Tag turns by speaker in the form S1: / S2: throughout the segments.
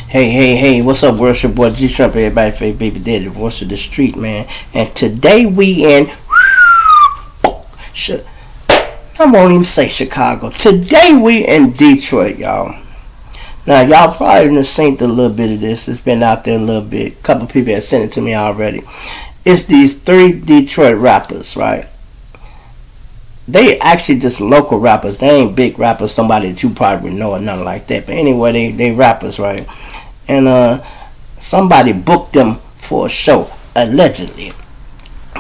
S1: Hey, what's up, world? It's your boy G Shrimp, everybody, favorite baby daddy, the voice of the street, man. And today we in, I won't even say Chicago. Today we in Detroit, y'all. Now, y'all probably have seen a little bit of this. It's been out there a little bit. A couple people have sent it to me already. It's these 3 Detroit rappers, right? They actually just local rappers. They ain't big rappers, somebody that you probably would know or nothing like that. But anyway, they rappers, right? And somebody booked them for a show, allegedly.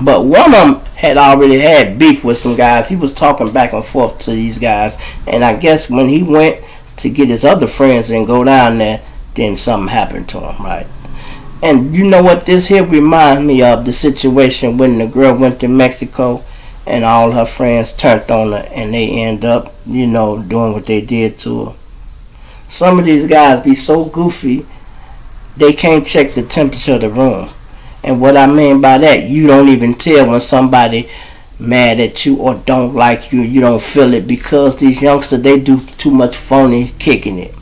S1: But one of them had already had beef with some guys. He was talking back and forth to these guys. And I guess when he went to get his other friends and go down there, then something happened to him, right? And you know what? This here reminds me of the situation when the girl went to Mexico and all her friends turned on her and they end up, doing what they did to her. Some of these guys be so goofy, they can't check the temperature of the room. And what I mean by that, you don't even tell when somebody mad at you or don't like you. You don't feel it because these youngsters, they do too much phony kicking it.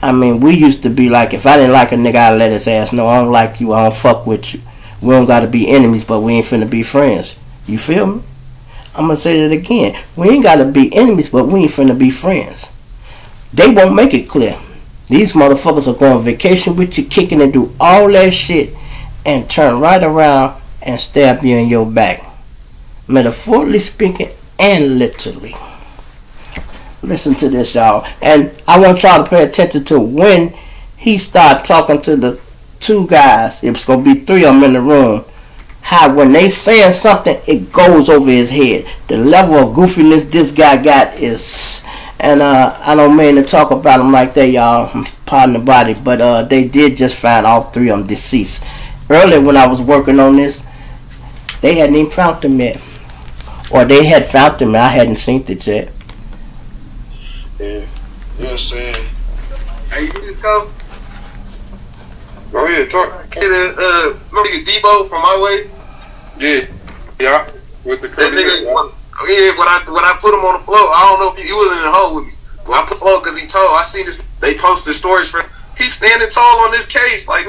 S1: I mean, we used to be like, if I didn't like a nigga, I'd let his ass know I don't like you, I don't fuck with you. We don't got to be enemies, but we ain't finna be friends. You feel me? I'm going to say that again. We ain't got to be enemies, but we ain't finna be friends. They won't make it clear. These motherfuckers are going on vacation with you, kicking and do all that shit, and turn right around and stab you in your back. Metaphorically speaking and literally. Listen to this, y'all. And I want y'all to pay attention to when he started talking to the 2 guys. It's going to be 3 of them in the room. How when they saying something, it goes over his head. The level of goofiness this guy got is... And I don't mean to talk about them like that, y'all. Pardon the body. But they did just find all 3 of them deceased. Earlier when I was working on this, they hadn't even found them yet. Or they had found them and I hadn't seen it yet.
S2: Yeah. You know what I'm saying?
S3: Hey, you just go?
S2: Go ahead, talk.
S3: Nigga Debo from my way?
S2: Yeah. With the
S3: that nigga, when I put him on the floor, I don't know if he wasn't in the hole with me. When I put the floor, because I seen this, they posted stories for him. He's standing tall on this case. Like,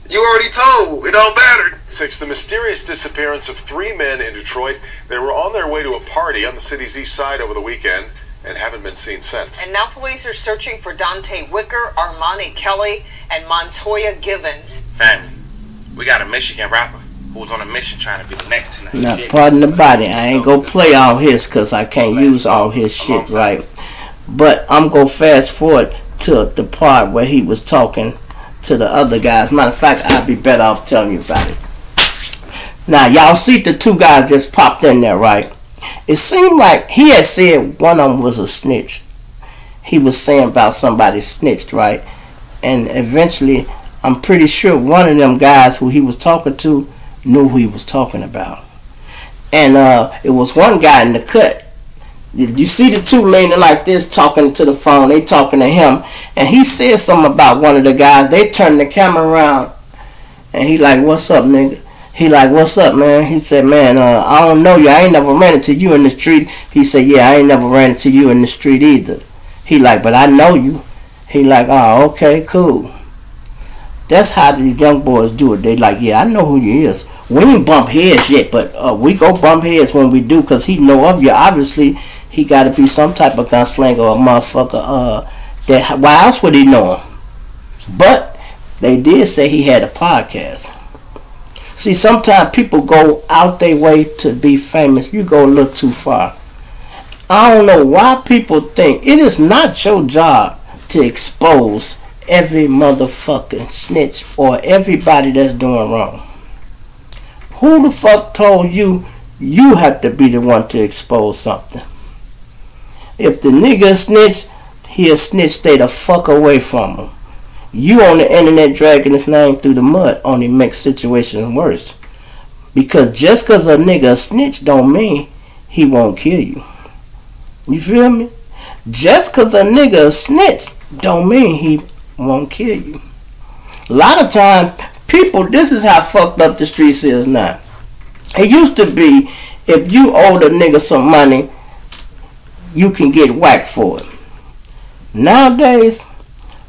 S3: you already told. It don't matter.
S4: 6. The mysterious disappearance of 3 men in Detroit. They were on their way to a party on the city's east side over the weekend and haven't been seen since.
S5: And now police are searching for Dante Wicker, Armani Kelly, and Montoya Givens.
S6: Family, we got a Michigan rapper who's on a mission trying to be the next tonight.
S1: Now, pardon the body, I ain't gonna play all his because I can't use all his shit, right? But I'm gonna fast forward to the part where he was talking to the other guys. Matter of fact, I'd be better off telling you about it. Now, y'all see the 2 guys just popped in there, right? It seemed like he had said one of them was a snitch. He was saying about somebody snitched, right? And eventually, I'm pretty sure one of them guys who he was talking to knew who he was talking about. And it was one guy in the cut. You see the 2 leaning like this, talking to the phone. They talking to him. And he said something about one of the guys. They turned the camera around. And he like, what's up, nigga? He like, what's up, man? He said, man, I don't know you. I ain't never ran into you in the street. He said, yeah, I ain't never ran into you in the street either. He like, but I know you. He like, oh, okay, cool. That's how these young boys do it. They like, yeah, I know who you is. We ain't bump heads yet, but we go bump heads when we do because he know of you. Obviously, he got to be some type of gunslinger or a motherfucker. Why else would he know him? But they did say he had a podcast. See, sometimes people go out their way to be famous. You go a little too far. I don't know why people think it is not your job to expose every motherfucking snitch or everybody that's doing wrong. Who the fuck told you you have to be the one to expose something? If the nigga snitch, he'll snitch, stay the fuck away from him. You on the internet dragging his name through the mud only makes situations worse. Because just because a nigga snitch don't mean he won't kill you. You feel me? Just because a nigga snitch don't mean he won't kill you. A lot of times, people, this is how fucked up the streets is now. It used to be, if you owed a nigga some money, you can get whacked for it. Nowadays,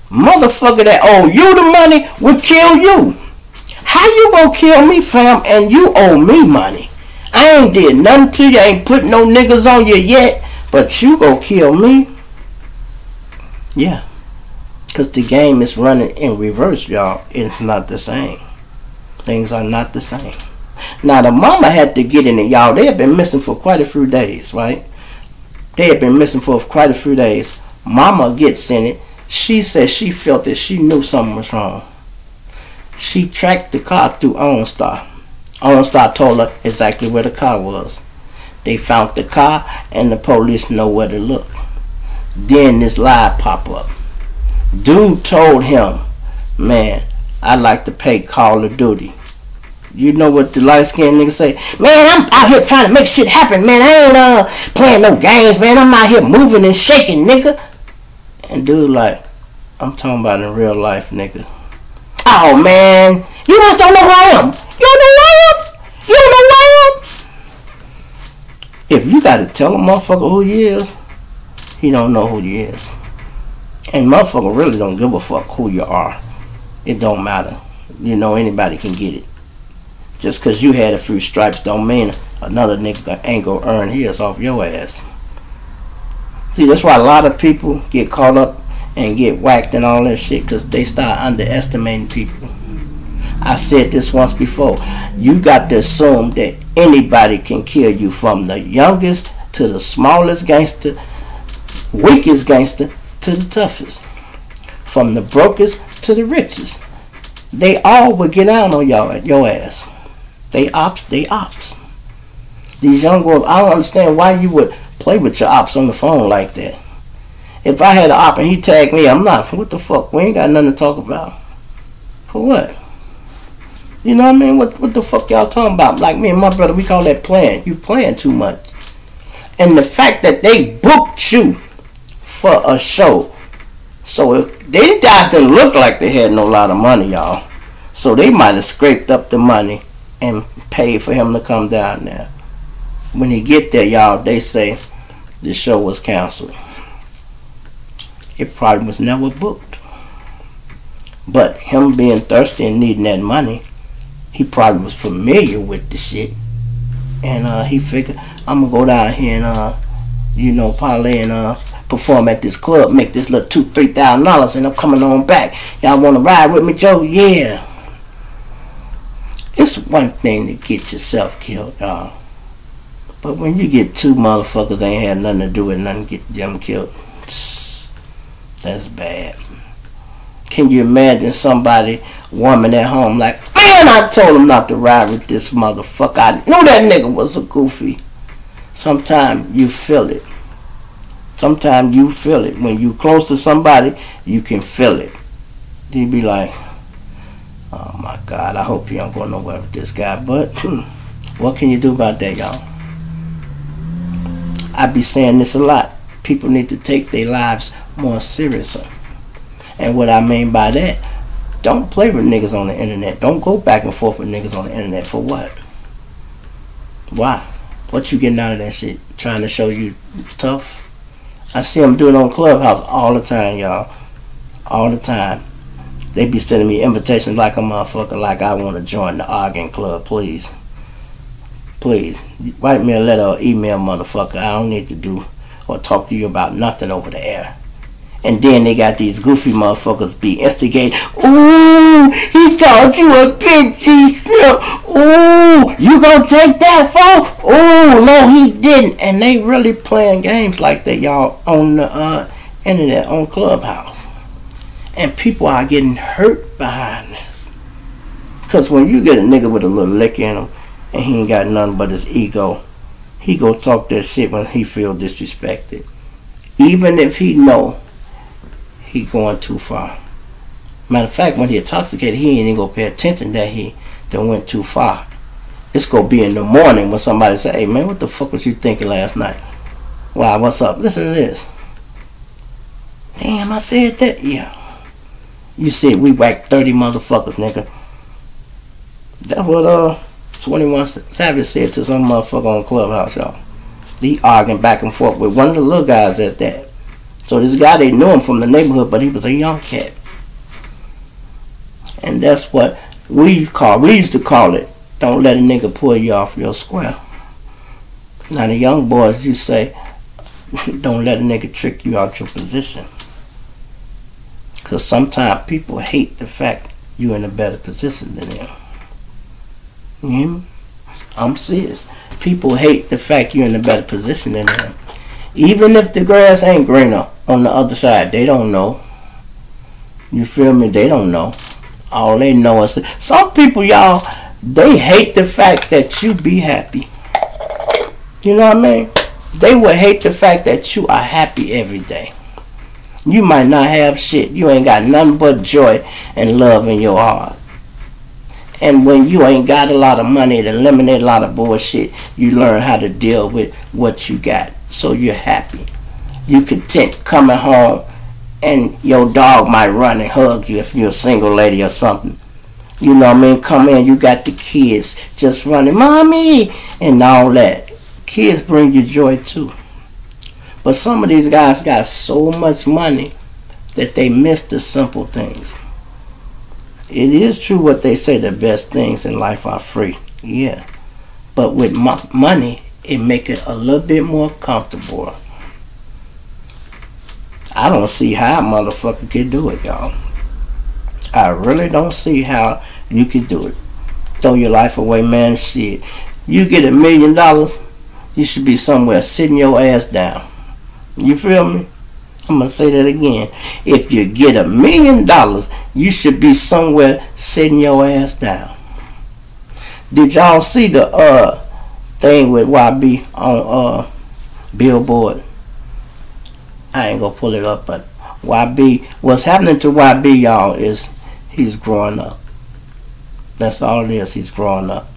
S1: Motherfucker that owe you the money will kill you. How you gonna kill me, fam, and you owe me money? I ain't did nothing to you. I ain't put no niggas on you yet, but you gonna kill me? Yeah. Because the game is running in reverse, y'all. It's not the same. Things are not the same. Now, the mama had to get in it, y'all. They have been missing for quite a few days, right? They have been missing for quite a few days. Mama gets in it. She said she felt that she knew something was wrong. She tracked the car through OnStar. OnStar told her exactly where the car was. They found the car and the police know where to look. Then this lie pop up. Dude told him, man, I'd like to pay Call of Duty. You know what the light-skinned nigga say? Man, I'm out here trying to make shit happen, man. I ain't playing no games, man. I'm out here moving and shaking, nigga. And dude like, I'm talking about in real life, nigga. Oh, man. You just don't know who I am. You don't know who I am? You don't know who I am? If you got to tell a motherfucker who he is, he don't know who he is. And motherfucker really don't give a fuck who you are. It don't matter. You know, anybody can get it. Just because you had a few stripes don't mean another nigga ain't gonna earn his off your ass. See, that's why a lot of people get caught up and get whacked and all that shit, because they start underestimating people. I said this once before. You got to assume that anybody can kill you, from the youngest to the smallest gangster, weakest gangster to the toughest, from the brokest to the richest. They all will get down on your ass. They ops. These young boys, I don't understand why you would play with your ops on the phone like that. If I had an op and he tagged me, I'm not. What the fuck? We ain't got nothing to talk about. For what? You know what I mean? What the fuck y'all talking about? Like me and my brother, we call that playing. You playing too much. And the fact that they booked you for a show, so if they guys didn't look like they had no lot of money, y'all. So they might have scraped up the money and paid for him to come down there. When he get there, y'all, they say the show was canceled. It probably was never booked. But him being thirsty and needing that money, he probably was familiar with the shit. And he figured, I'm going to go down here and, you know, parlay and perform at this club, make this little $2,000-$3,000, and I'm coming on back. Y'all want to ride with me, Joe? Yeah. It's one thing to get yourself killed, y'all. But when you get two motherfuckers that ain't had nothing to do with nothing, get them killed, that's bad. Can you imagine somebody, woman at home, like, man, I told him not to ride with this motherfucker. I knew that nigga was a goofy. Sometimes you feel it. Sometimes you feel it. When you close to somebody, you can feel it. You be like, oh my God, I hope you don't go nowhere with this guy. But what can you do about that, y'all? I be saying this a lot. People need to take their lives more seriously. And what I mean by that, don't play with niggas on the internet. Don't go back and forth with niggas on the internet. For what? Why? What you getting out of that shit? Trying to show you tough? I see them do it on Clubhouse all the time, y'all. All the time. They be sending me invitations like a motherfucker, like I want to join the arguing club. Please. Please. Write me a letter or email, motherfucker. I don't need to do or talk to you about nothing over the air. And then they got these goofy motherfuckers be instigating. Ooh, he called you a bitch. Ooh, you gonna take that phone? Ooh, no, he didn't. And they really playing games like that, y'all, on the internet, on Clubhouse. And people are getting hurt behind this. Because when you get a nigga with a little lick in him, and he ain't got nothing but his ego, he go talk that shit when he feel disrespected. Even if he know he going too far. Matter of fact, when he intoxicated, he ain't even gonna pay attention that he done went too far. It's gonna be in the morning when somebody say, hey man, what the fuck was you thinking last night? Wow, what's up? Listen to this. Damn, I said that? Yeah. You said we whacked 30 motherfuckers, nigga. That's what 21 Savage said to some motherfucker on Clubhouse, y'all. He arguing back and forth with one of the little guys at that. So this guy, they knew him from the neighborhood, but he was a young cat. And that's what we used to call it, don't let a nigga pull you off your square. Now the young boys, you say, don't let a nigga trick you out your position. Because sometimes people hate the fact you're in a better position than them. You hear me? I'm serious. People hate the fact you're in a better position than them. Even if the grass ain't greener on the other side, they don't know. You feel me? They don't know. All they know is some people, y'all, they hate the fact that you be happy. You know what I mean? They would hate the fact that you are happy every day. You might not have shit. You ain't got nothing but joy and love in your heart. And when you ain't got a lot of money to eliminate a lot of bullshit, you learn how to deal with what you got. So you're happy. You content coming home and your dog might run and hug you if you're a single lady or something. You know what I mean? Come in, you got the kids just running, mommy, and all that. Kids bring you joy too. But some of these guys got so much money that they miss the simple things. It is true what they say, the best things in life are free. Yeah. But with money, it make it a little bit more comfortable. I don't see how a motherfucker could do it, y'all. I really don't see how you could do it. Throw your life away, man. Shit. You get $1 million, you should be somewhere sitting your ass down. You feel me? I'm going to say that again. If you get $1 million, you should be somewhere sitting your ass down. Did y'all see the thing with YB on Billboard? I ain't going to pull it up, but YB, what's happening to YB, y'all, is he's growing up. That's all it is. He's growing up.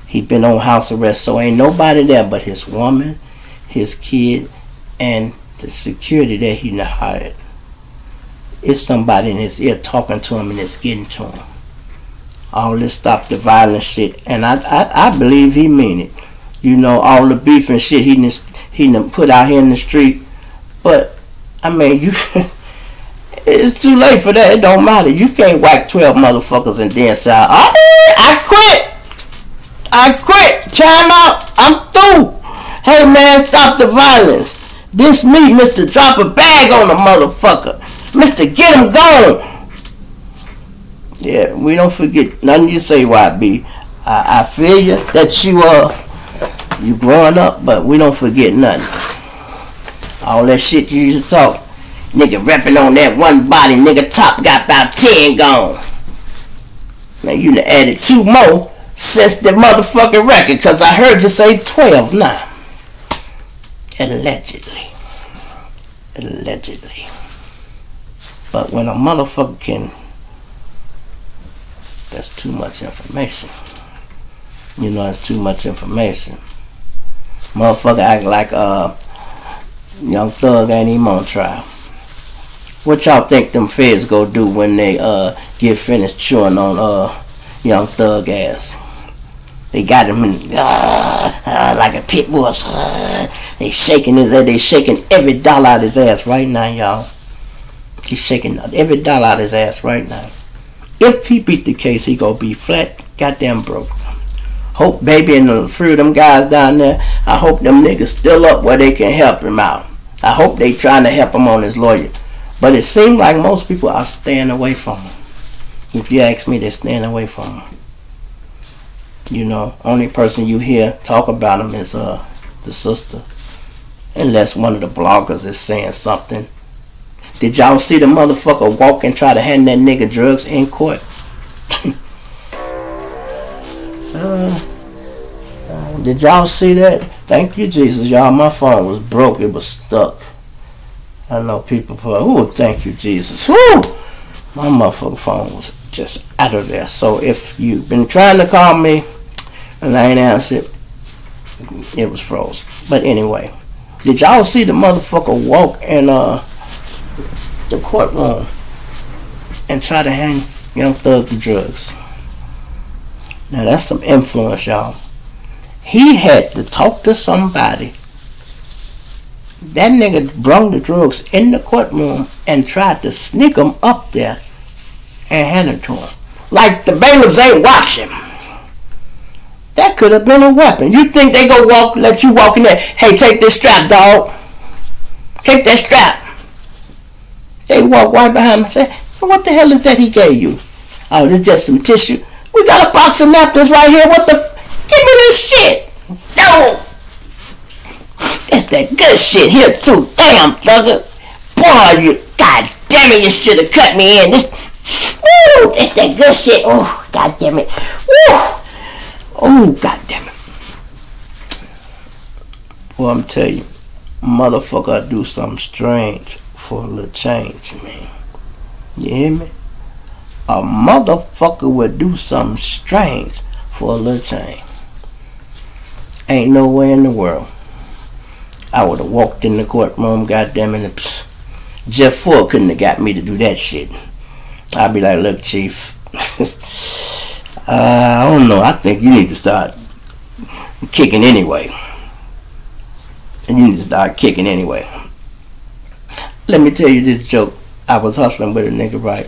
S1: He been on house arrest, so ain't nobody there but his woman, his kid, and the security that he hired. It's somebody in his ear talking to him and it's getting to him. All this stop the violence shit, and I believe he mean it. You know, all the beef and shit he done put out here in the street. But I mean, you it's too late for that. It don't matter. You can't whack 12 motherfuckers and then say, oh, I quit. Time out. I'm through. Hey man, stop the violence. This me, Mr. Drop a Bag on the motherfucker. Mr. Get him gone. Yeah, we don't forget nothing you say, YB. I feel you that you growing up, but we don't forget nothing. All that shit you used to talk. Nigga repping on that one body. Nigga top got about 10 gone. Now you done added 2 more since the motherfucking record, because I heard you say 12 now. Allegedly. But when a motherfucker can, that's too much information. You know, it's too much information. Motherfucker act like Young Thug ain't even on trial. What y'all think them feds go do when they get finished chewing on Young Thug ass? They got him in, like a pit bull. They shaking his ass. They shaking every dollar out of his ass right now, y'all. He's shaking every dollar out of his ass right now. If he beat the case, he gonna be flat goddamn broke. Hope Baby and the few of them guys down there, I hope them niggas still up where they can help him out. I hope they trying to help him on his lawyer. But it seems like most people are staying away from him. If you ask me, they're staying away from him. You know, only person you hear talk about him is the sister. Unless one of the bloggers is saying something. Did y'all see the motherfucker walk and try to hand that nigga drugs in court? Did y'all see that? Thank you, Jesus, y'all. My phone was broke. It was stuck. I know people put, ooh, thank you, Jesus. Woo! My motherfucking phone was just out of there. So if you've been trying to call me and I ain't answered, it was froze. But anyway, did y'all see the motherfucker walk in the courtroom and try to hand Young Thug the drugs? Now that's some influence, y'all. He had to talk to somebody That nigga brought the drugs in the courtroom and tried to sneak them up there and hand it to him. Like the bailiffs ain't watching. That could have been a weapon. You think they go let you walk in there? Hey, take this strap, dog. Take that strap. They walk right behind him and say, what the hell is that he gave you? Oh, this just some tissue. We got a box of napkins right here. What the give me this shit. No. That's that good shit here too. Damn, thugger. Boy, you, god damn it, you should have cut me in. This, woo, that's that good shit. Oh, god damn it. Woo. Oh, god damn it. Well, I'm telling you, motherfucker, I do something strange for a little change, man. You hear me? A motherfucker would do something strange for a little change. Ain't no way in the world I would have walked in the courtroom, goddamn it. Jeff Ford couldn't have got me to do that shit. I'd be like, look, Chief, I don't know. I think you need to start kicking anyway. And you need to start kicking anyway. Let me tell you this joke. I was hustling with a nigga, right?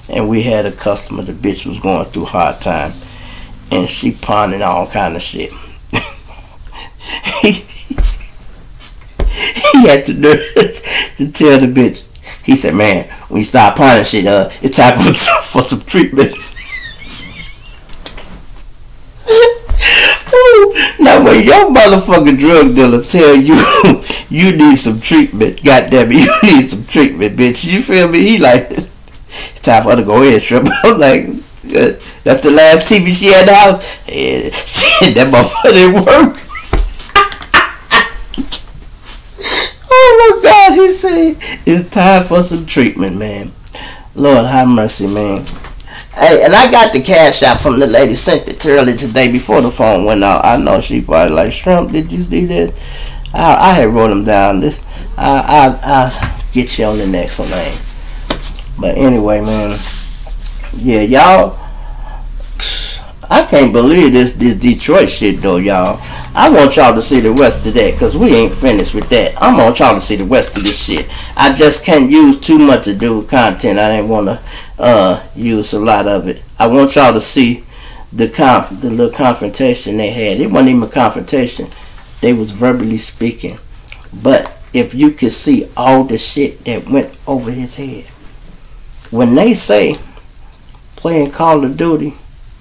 S1: And we had a customer. The bitch was going through hard time. And she pawning all kind of shit. He had to tell the bitch. He said, man, when you start pawning shit, it's time for some treatment. Now when your motherfucking drug dealer tell you you need some treatment, goddamn it, you need some treatment, bitch. You feel me? He like, it's time for her to go ahead and strip. I'm like, that's the last TV she had in the house. Yeah, shit, that motherfucker didn't work. Oh my God, he said it's time for some treatment, man. Lord have mercy, man. Hey, and I got the cash out from the lady, sent it early today before the phone went out. I know she probably like, Shrimp, did you see that? I had wrote them down. I'll get you on the next one, man. But anyway, man, yeah, y'all, I can't believe this Detroit shit though, y'all. I want y'all to see the rest of that, because we ain't finished with that. I want y'all to see the rest of this shit. I just can't use too much to do with content. I didn't want to use a lot of it. I want y'all to see the little confrontation they had. It wasn't even a confrontation. They was verbally speaking. But if you could see all the shit that went over his head. When they say playing Call of Duty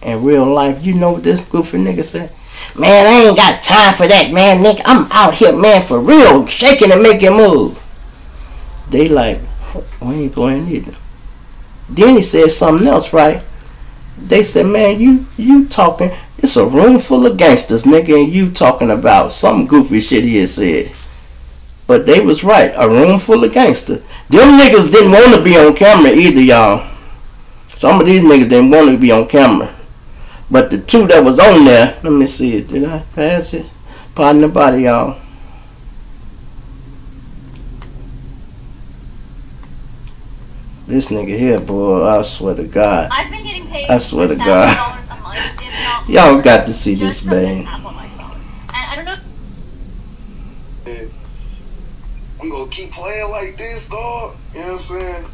S1: in real life, you know what this goofy nigga said? Man, I ain't got time for that, man, nigga. I'm out here, man, for real, shaking and making move. They like, we ain't playing either. Then he said something else, right? They said, man, you talking, it's a room full of gangsters, nigga, and you talking about some goofy shit he had said. But they was right, a room full of gangsters. Them niggas didn't want to be on camera either, y'all. Some of these niggas didn't want to be on camera. But the two that was on there, let me see it. Did I pass it? Pardon the body, y'all. This nigga here, boy, I swear to God.
S7: I've been getting paid.
S1: I swear to God.
S7: $1,000 a month, if not
S1: Y'all got to see this, man.
S7: App on my phone. And I don't know.
S2: We gonna keep playing like this, dog. You know what I'm saying?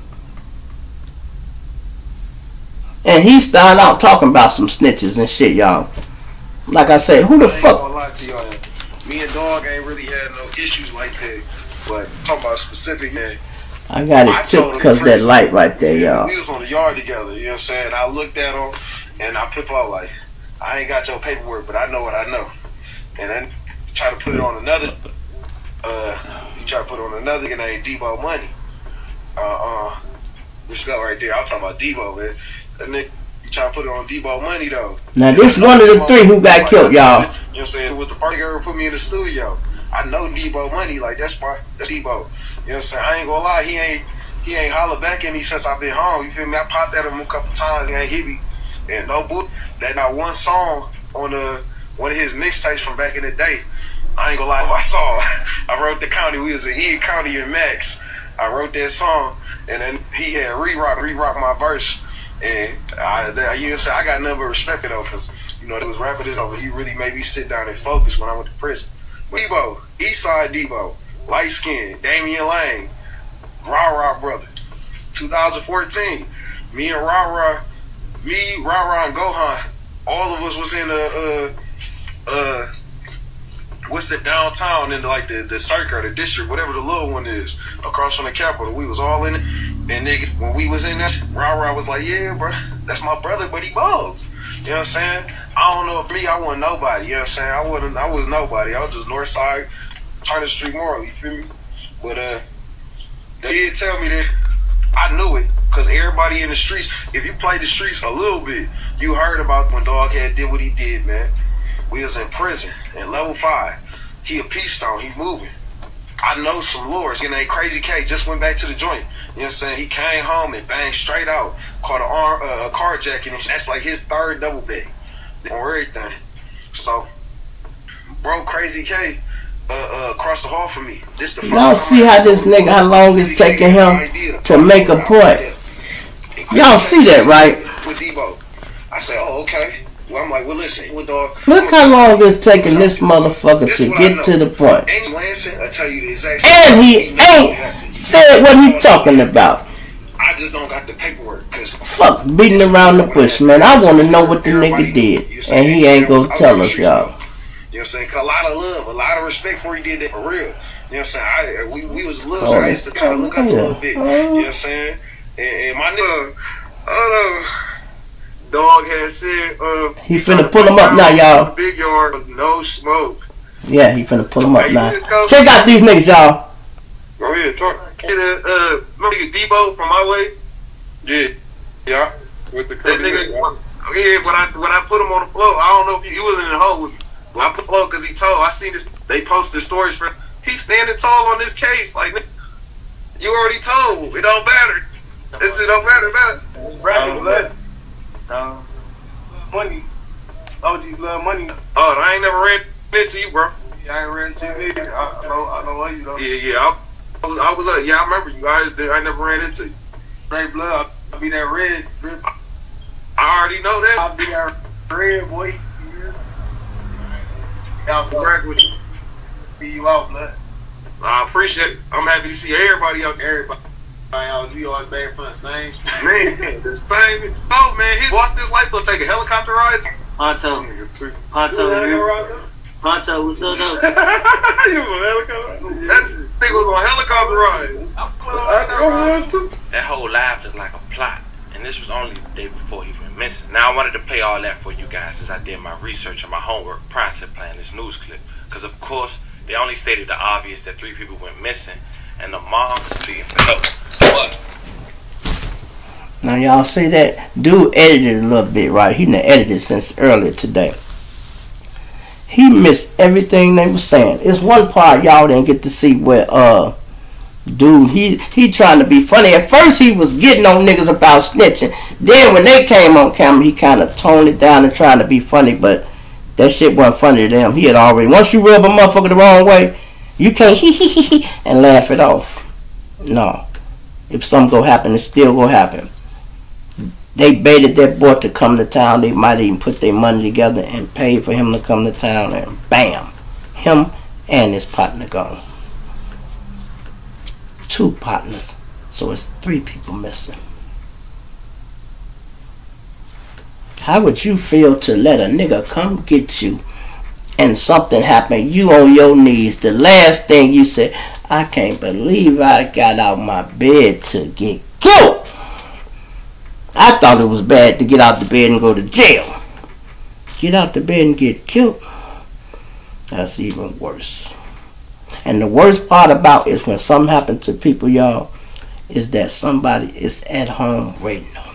S1: And he started out talking about some snitches and shit, y'all. Like I said, who the fuck?
S2: I ain't gonna lie to y'all. Me and Dog ain't really had no issues like that. But talking about specific, man.
S1: I got it tipped because that light right there, y'all.
S2: We was on the yard together, you know what I'm saying? I looked at him and I put out like, I ain't got your paperwork, but I know what I know. And then try to put it on another, you try to put it on another nigga named Debo Money. This guy right there, I'm talking about Debo, man. That nigga, you try to put it on Debo Money though.
S1: Now this one of the three who got killed, y'all.
S2: You know what I'm saying? It was the party girl who put me in the studio. I know Debo Money, like that's Debo. You know what I'm saying? I ain't gonna lie, he ain't holler back at me since I've been home. You feel me? I popped at him a couple times, he ain't hit me. And no book, that got one song on one of his mixtapes from back in the day. I ain't gonna lie, I saw. I wrote the county. We was in E County and Max. I wrote that song, and then he had re-rock my verse. And you know, I got nothing but respect for though, because you know there was rapping this over. He really made me sit down and focus when I went to prison. Debo, Eastside Debo, light skin, Damian Lane, Ra brother. 2014, me, Ra, and Gohan, all of us was in what's it, downtown in like the circuit or the district, whatever the little one is, across from the Capitol. We was all in it. And nigga, when we was in that, Ra was like, yeah, bro, that's my brother, but he balls. You know what I'm saying? I don't know if me, I wasn't nobody. You know what I'm saying? I was nobody. I was just north side, Turner Street Moral, you feel me? But they did tell me that I knew it, because everybody in the streets, if you played the streets a little bit, you heard about when Doghead did what he did, man. We was in prison in level 5. He a peace stone, he moving. I know some lords. You know, Crazy K just went back to the joint. You know what I'm saying? He came home and banged straight out. Caught a carjacking. That's like his 3rd double bag on everything. So, bro, Crazy K across the hall from me. This the first
S1: y'all see how this nigga, how long it's taking him to make a point. Y'all see that, right?
S2: With Debo. I said, oh, okay. Well, I'm like, well, listen, with dog.
S1: Look how long it's taking this motherfucker to get to the point.
S2: And Lansing, I tell you the exact
S1: and he ain't said what he talking about.
S2: I just don't got the paperwork. Cause
S1: fuck beating around the bush, man. I want to know what the nigga did. And he ain't gonna tell us, y'all.
S2: You know what I'm saying? Cause a lot of love, a lot of respect for he did that for real. You know what I'm saying? We was little, so I used to kind of look up to a little bit. You know what I'm saying? And my nigga, Dog had said,
S1: he finna pull him up now, y'all.
S2: Big yard, no smoke.
S1: Yeah, he finna pull him up now. Check out these niggas, y'all.
S2: Go ahead, talk. My nigga Debo from my way. Yeah. With the nigga. Yeah, when I put him on the floor, I don't know if he wasn't in the hole with me. When I put the floor, because he told, I seen this. They posted stories for. He's standing tall on this case, like you already told. It don't matter. This shit don't matter, man.
S8: Rapping money. OG love money.
S2: Oh, I ain't never ran into you, bro.
S8: Yeah, I ain't ran into you either. I know you though.
S2: Yeah. I was yeah, I remember you guys. I never ran into you.
S8: Straight blood. I'll be that red.
S2: I already know that.
S8: I'll be that red, boy.
S2: Y'all crack with you.
S8: Be you out, blood.
S2: I appreciate it. I'm happy to see everybody out there. Everybody.
S8: We always back from the same
S2: man, the same. Oh man, he watched this life. He'll take a helicopter ride.
S9: Poncho, what's up, though?
S2: You on helicopter? That nigga was on helicopter rides. I was too.
S6: That whole live looked like a plot, and this was only the day before he went missing. Now I wanted to play all that for you guys as I did my research and my homework prior to playing this news clip, because of course they only stated the obvious that 3 people went missing, and the mom was pleading for help. What?
S1: Now y'all see that? Dude edited a little bit, right? He done edited since earlier today. He missed everything they were saying. It's one part y'all didn't get to see where dude, he trying to be funny. At first he was getting on niggas about snitching. Then when they came on camera, he kind of toned it down and trying to be funny, but that shit wasn't funny to them. He had already, once you rub a motherfucker the wrong way, you can't and laugh it off. No. If something go happen, it's still gonna happen. They baited that boy to come to town. They might even put their money together and pay for him to come to town, and bam, him and his partner gone. 2 partners, so it's 3 people missing. How would you feel to let a nigga come get you and something happen, you on your knees, the last thing you said, I can't believe I got out my bed to get killed. I thought it was bad to get out the bed and go to jail. Get out the bed and get killed. That's even worse. And the worst part about it is when something happens to people, y'all, is that somebody is at home waiting on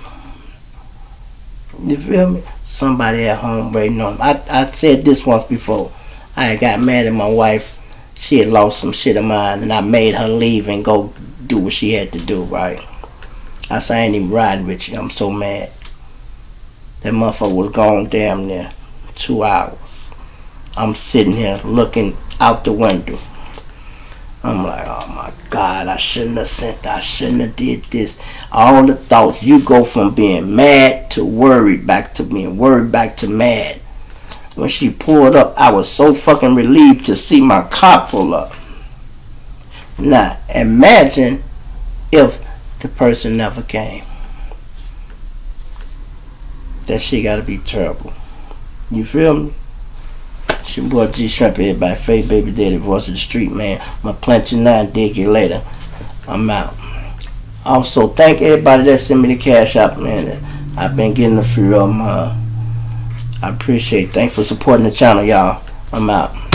S1: them. You feel me? Somebody at home waiting on them. I said this once before. I had got mad at my wife. She had lost some shit of mine, and I made her leave and go do what she had to do, right? I said, I ain't even riding with you. I'm so mad. That motherfucker was gone damn near 2 hours. I'm sitting here looking out the window. I'm like, oh my God, I shouldn't have sent that. I shouldn't have did this. All the thoughts. You go from being mad to worried back to being worried back to mad. When she pulled up, I was so fucking relieved to see my car pull up. Now, imagine if the person never came. That shit gotta be terrible. You feel me? It's your boy G Shrimp, everybody. Faye Baby Daddy, voice of the street, man. I'ma plant you now and dig you later. I'm out. Also, thank everybody that sent me the cash out, man. I've been getting a few of them. I appreciate it. Thanks for supporting the channel, y'all. I'm out.